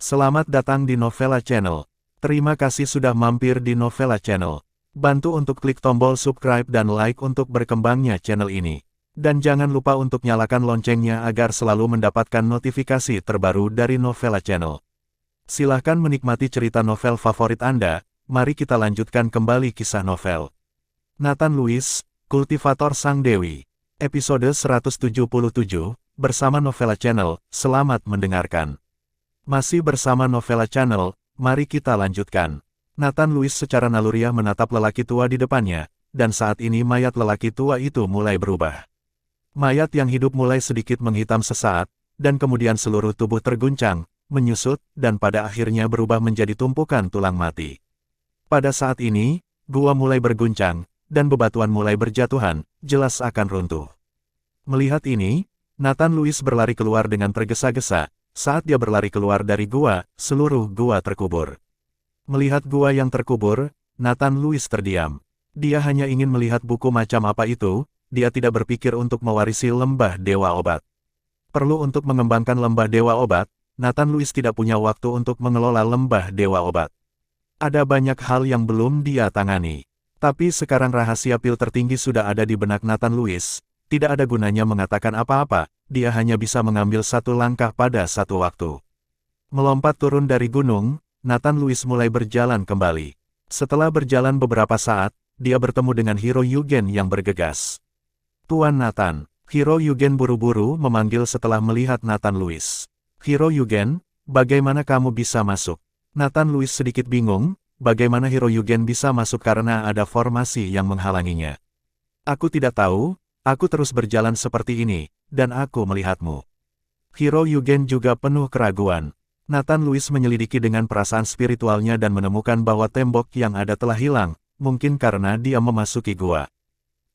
Selamat datang di Novella Channel. Terima kasih sudah mampir di Novella Channel. Bantu untuk klik tombol subscribe dan like untuk berkembangnya channel ini. Dan jangan lupa untuk nyalakan loncengnya agar selalu mendapatkan notifikasi terbaru dari Novella Channel. Silahkan menikmati cerita novel favorit Anda. Mari kita lanjutkan kembali kisah novel Nathan Lewis, Kultivator Sang Dewi. Episode 177, bersama Novella Channel. Selamat mendengarkan. Masih bersama Novella Channel, mari kita lanjutkan. Nathan Lewis secara naluriah menatap lelaki tua di depannya, dan saat ini mayat lelaki tua itu mulai berubah. Mayat yang hidup mulai sedikit menghitam sesaat, dan kemudian seluruh tubuh terguncang, menyusut, dan pada akhirnya berubah menjadi tumpukan tulang mati. Pada saat ini, gua mulai berguncang, dan bebatuan mulai berjatuhan, jelas akan runtuh. Melihat ini, Nathan Lewis berlari keluar dengan tergesa-gesa. Saat dia berlari keluar dari gua, seluruh gua terkubur. Melihat gua yang terkubur, Nathan Lewis terdiam. Dia hanya ingin melihat buku macam apa itu, dia tidak berpikir untuk mewarisi lembah Dewa Obat. Perlu untuk mengembangkan lembah Dewa Obat, Nathan Lewis tidak punya waktu untuk mengelola lembah Dewa Obat. Ada banyak hal yang belum dia tangani. Tapi sekarang rahasia pil tertinggi sudah ada di benak Nathan Lewis, tidak ada gunanya mengatakan apa-apa. Dia hanya bisa mengambil satu langkah pada satu waktu. Melompat turun dari gunung, Nathan Lewis mulai berjalan kembali. Setelah berjalan beberapa saat, dia bertemu dengan Hiro Yugen yang bergegas. "Tuan Nathan." Hiro Yugen buru-buru memanggil setelah melihat Nathan Lewis. "Hiro Yugen, bagaimana kamu bisa masuk?" Nathan Lewis sedikit bingung, bagaimana Hiro Yugen bisa masuk karena ada formasi yang menghalanginya. "Aku tidak tahu, aku terus berjalan seperti ini. Dan aku melihatmu." Hiro Yugen juga penuh keraguan. Nathan Lewis menyelidiki dengan perasaan spiritualnya dan menemukan bahwa tembok yang ada telah hilang, mungkin karena dia memasuki gua.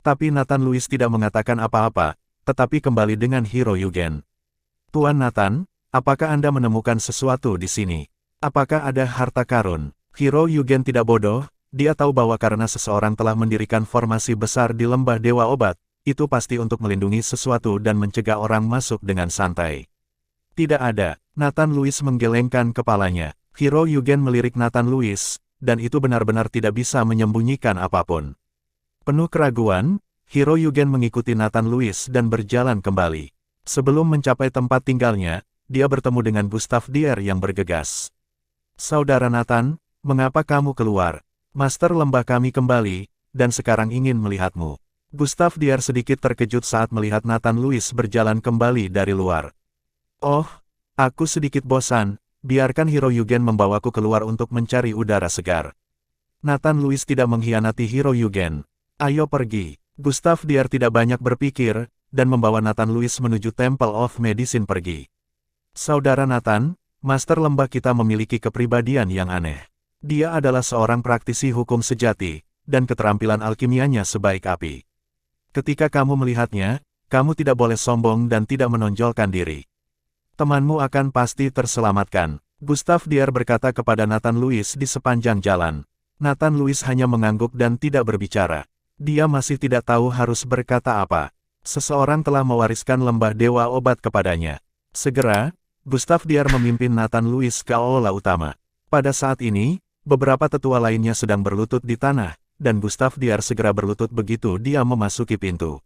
Tapi Nathan Lewis tidak mengatakan apa-apa, tetapi kembali dengan Hiro Yugen. "Tuan Nathan, apakah Anda menemukan sesuatu di sini? Apakah ada harta karun?" Hiro Yugen tidak bodoh, dia tahu bahwa karena seseorang telah mendirikan formasi besar di lembah Dewa Obat, itu pasti untuk melindungi sesuatu dan mencegah orang masuk dengan santai. "Tidak ada." Nathan Lewis menggelengkan kepalanya. Hiro Yugen melirik Nathan Lewis, dan itu benar-benar tidak bisa menyembunyikan apapun. Penuh keraguan, Hiro Yugen mengikuti Nathan Lewis dan berjalan kembali. Sebelum mencapai tempat tinggalnya, dia bertemu dengan Gustav Dier yang bergegas. "Saudara Nathan, mengapa kamu keluar? Master lembah kami kembali, dan sekarang ingin melihatmu." Gustav Dier sedikit terkejut saat melihat Nathan Lewis berjalan kembali dari luar. "Oh, aku sedikit bosan, biarkan Hiro Yugen membawaku keluar untuk mencari udara segar." Nathan Lewis tidak mengkhianati Hiro Yugen. "Ayo pergi." Gustav Dier tidak banyak berpikir, dan membawa Nathan Lewis menuju Temple of Medicine pergi. "Saudara Nathan, Master lembah kita memiliki kepribadian yang aneh. Dia adalah seorang praktisi hukum sejati, dan keterampilan alkimianya sebaik api. Ketika kamu melihatnya, kamu tidak boleh sombong dan tidak menonjolkan diri. Temanmu akan pasti terselamatkan." Gustav Dier berkata kepada Nathan Lewis di sepanjang jalan. Nathan Lewis hanya mengangguk dan tidak berbicara. Dia masih tidak tahu harus berkata apa. Seseorang telah mewariskan lembah Dewa Obat kepadanya. Segera, Gustav Dier memimpin Nathan Lewis ke aula utama. Pada saat ini, beberapa tetua lainnya sedang berlutut di tanah, dan Gustav Dier segera berlutut begitu dia memasuki pintu.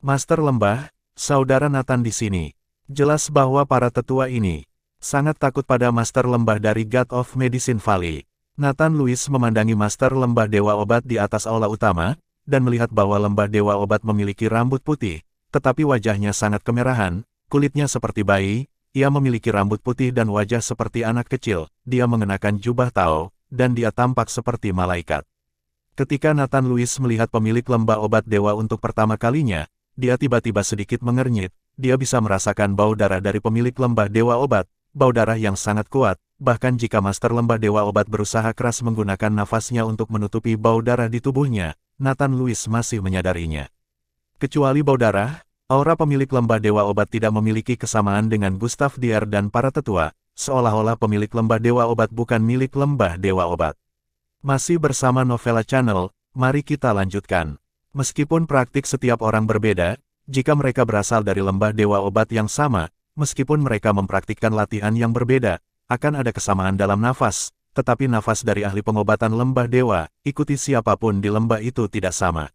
"Master lembah, saudara Nathan di sini." Jelas bahwa para tetua ini sangat takut pada Master lembah dari God of Medicine Valley. Nathan Lewis memandangi Master lembah Dewa Obat di atas aula utama, dan melihat bahwa lembah Dewa Obat memiliki rambut putih, tetapi wajahnya sangat kemerahan, kulitnya seperti bayi, ia memiliki rambut putih dan wajah seperti anak kecil, dia mengenakan jubah Tao, dan dia tampak seperti malaikat. Ketika Nathan Lewis melihat pemilik lembah obat dewa untuk pertama kalinya, dia tiba-tiba sedikit mengernyit, dia bisa merasakan bau darah dari pemilik lembah dewa obat, bau darah yang sangat kuat, bahkan jika Master lembah dewa obat berusaha keras menggunakan nafasnya untuk menutupi bau darah di tubuhnya, Nathan Lewis masih menyadarinya. Kecuali bau darah, aura pemilik lembah dewa obat tidak memiliki kesamaan dengan Gustav Dier dan para tetua, seolah-olah pemilik lembah dewa obat bukan milik lembah dewa obat. Masih bersama Novella Channel, mari kita lanjutkan. Meskipun praktik setiap orang berbeda, jika mereka berasal dari lembah Dewa Obat yang sama, meskipun mereka mempraktikkan latihan yang berbeda, akan ada kesamaan dalam nafas, tetapi nafas dari ahli pengobatan lembah dewa, ikuti siapapun di lembah itu tidak sama.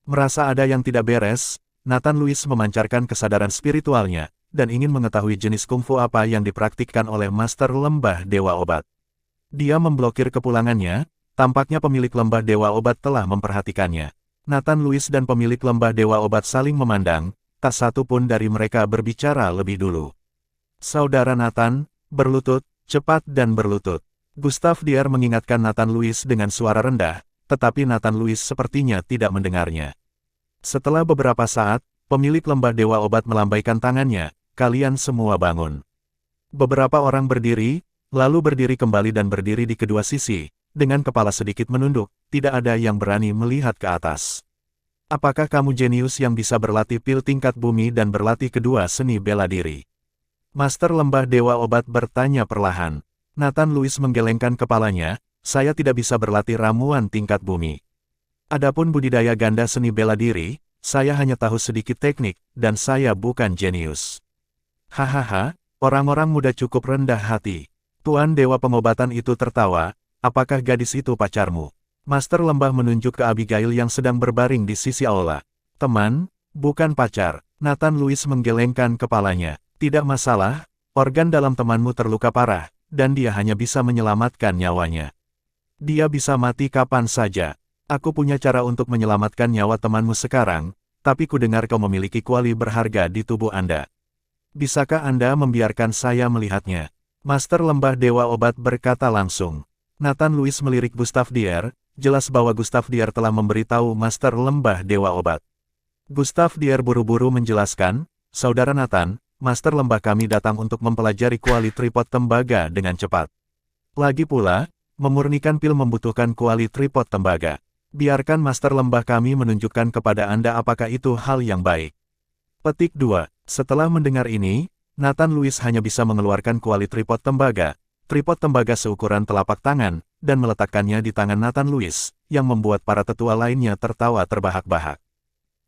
Merasa ada yang tidak beres, Nathan Louis memancarkan kesadaran spiritualnya, dan ingin mengetahui jenis kungfu apa yang dipraktikkan oleh Master Lembah Dewa Obat. Dia memblokir kepulangannya, tampaknya pemilik lembah Dewa Obat telah memperhatikannya. Nathan Louis dan pemilik lembah Dewa Obat saling memandang, tak satu pun dari mereka berbicara lebih dulu. Saudara Nathan, berlutut, cepat dan berlutut. Gustav Dier mengingatkan Nathan Louis dengan suara rendah, tetapi Nathan Louis sepertinya tidak mendengarnya. Setelah beberapa saat, pemilik lembah Dewa Obat melambaikan tangannya, kalian semua bangun. Beberapa orang berdiri, lalu berdiri kembali dan berdiri di kedua sisi, dengan kepala sedikit menunduk, tidak ada yang berani melihat ke atas. Apakah kamu jenius yang bisa berlatih pil tingkat bumi dan berlatih kedua seni bela diri? Master Lembah Dewa Obat bertanya perlahan. Nathan Louis menggelengkan kepalanya, saya tidak bisa berlatih ramuan tingkat bumi. Adapun budidaya ganda seni bela diri, saya hanya tahu sedikit teknik, dan saya bukan jenius. Hahaha, orang-orang muda cukup rendah hati. Tuan Dewa Pengobatan itu tertawa, apakah gadis itu pacarmu? Master Lembah menunjuk ke Abigail yang sedang berbaring di sisi aula. Teman, bukan pacar. Nathan Louis menggelengkan kepalanya. Tidak masalah, organ dalam temanmu terluka parah, dan dia hanya bisa menyelamatkan nyawanya. Dia bisa mati kapan saja. Aku punya cara untuk menyelamatkan nyawa temanmu sekarang, tapi ku dengar kau memiliki kuali berharga di tubuh Anda. Bisakah Anda membiarkan saya melihatnya? Master Lembah Dewa Obat berkata langsung. Nathan Louis melirik Gustav Dier, jelas bahwa Gustav Dier telah memberitahu Master Lembah Dewa Obat. Gustav Dier buru-buru menjelaskan, Saudara Nathan, Master Lembah kami datang untuk mempelajari kuali tripod tembaga dengan cepat. Lagi pula, memurnikan pil membutuhkan kuali tripod tembaga. Biarkan Master Lembah kami menunjukkan kepada Anda apakah itu hal yang baik. Petik 2. Setelah mendengar ini, Nathan Louis hanya bisa mengeluarkan kuali tripod tembaga seukuran telapak tangan, dan meletakkannya di tangan Nathan Louis, yang membuat para tetua lainnya tertawa terbahak-bahak.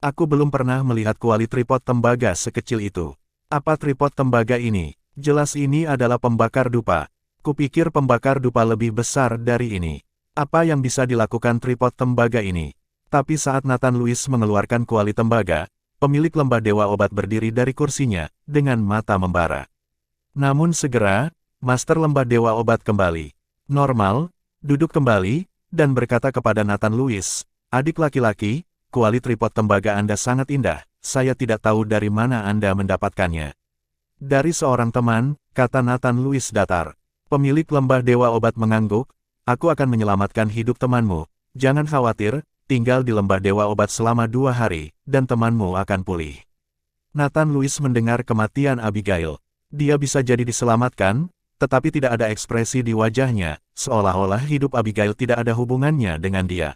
Aku belum pernah melihat kuali tripod tembaga sekecil itu. Apa tripod tembaga ini? Jelas ini adalah pembakar dupa. Kupikir pembakar dupa lebih besar dari ini. Apa yang bisa dilakukan tripod tembaga ini? Tapi saat Nathan Louis mengeluarkan kuali tembaga, pemilik lembah Dewa Obat berdiri dari kursinya, dengan mata membara. Namun segera, Master Lembah Dewa Obat kembali normal, duduk kembali, dan berkata kepada Nathan Louis, adik laki-laki, kuali tripod tembaga Anda sangat indah, saya tidak tahu dari mana Anda mendapatkannya. Dari seorang teman, kata Nathan Louis datar. Pemilik Lembah Dewa Obat mengangguk, aku akan menyelamatkan hidup temanmu, jangan khawatir, tinggal di Lembah Dewa Obat selama 2 hari, dan temanmu akan pulih. Nathan Louis mendengar kematian Abigail. Dia bisa jadi diselamatkan, tetapi tidak ada ekspresi di wajahnya, seolah-olah hidup Abigail tidak ada hubungannya dengan dia.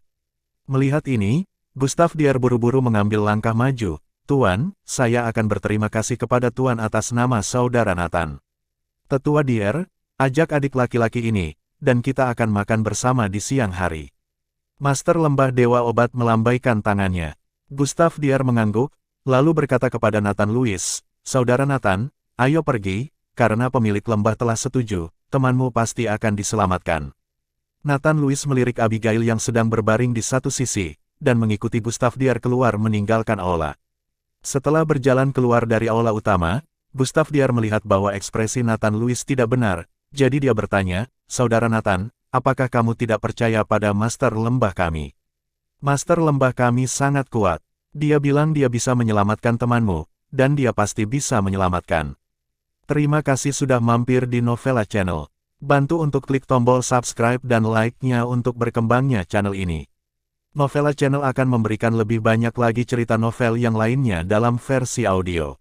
Melihat ini, Gustav Dier buru-buru mengambil langkah maju. Tuan, saya akan berterima kasih kepada Tuan atas nama Saudara Nathan. Tetua Dier, ajak adik laki-laki ini, dan kita akan makan bersama di siang hari. Master Lembah Dewa Obat melambaikan tangannya. Gustav Dier mengangguk, lalu berkata kepada Nathan Louis, Saudara Nathan, ayo pergi, karena pemilik lembah telah setuju, temanmu pasti akan diselamatkan. Nathan Louis melirik Abigail yang sedang berbaring di satu sisi, dan mengikuti Gustav Dier keluar meninggalkan aula. Setelah berjalan keluar dari aula utama, Gustav Dier melihat bahwa ekspresi Nathan Louis tidak benar, jadi dia bertanya, Saudara Nathan, apakah kamu tidak percaya pada Master Lembah kami? Master Lembah kami sangat kuat. Dia bilang dia bisa menyelamatkan temanmu, dan dia pasti bisa menyelamatkan. Terima kasih sudah mampir di Novella Channel. Bantu untuk klik tombol subscribe dan like-nya untuk berkembangnya channel ini. Novella Channel akan memberikan lebih banyak lagi cerita novel yang lainnya dalam versi audio.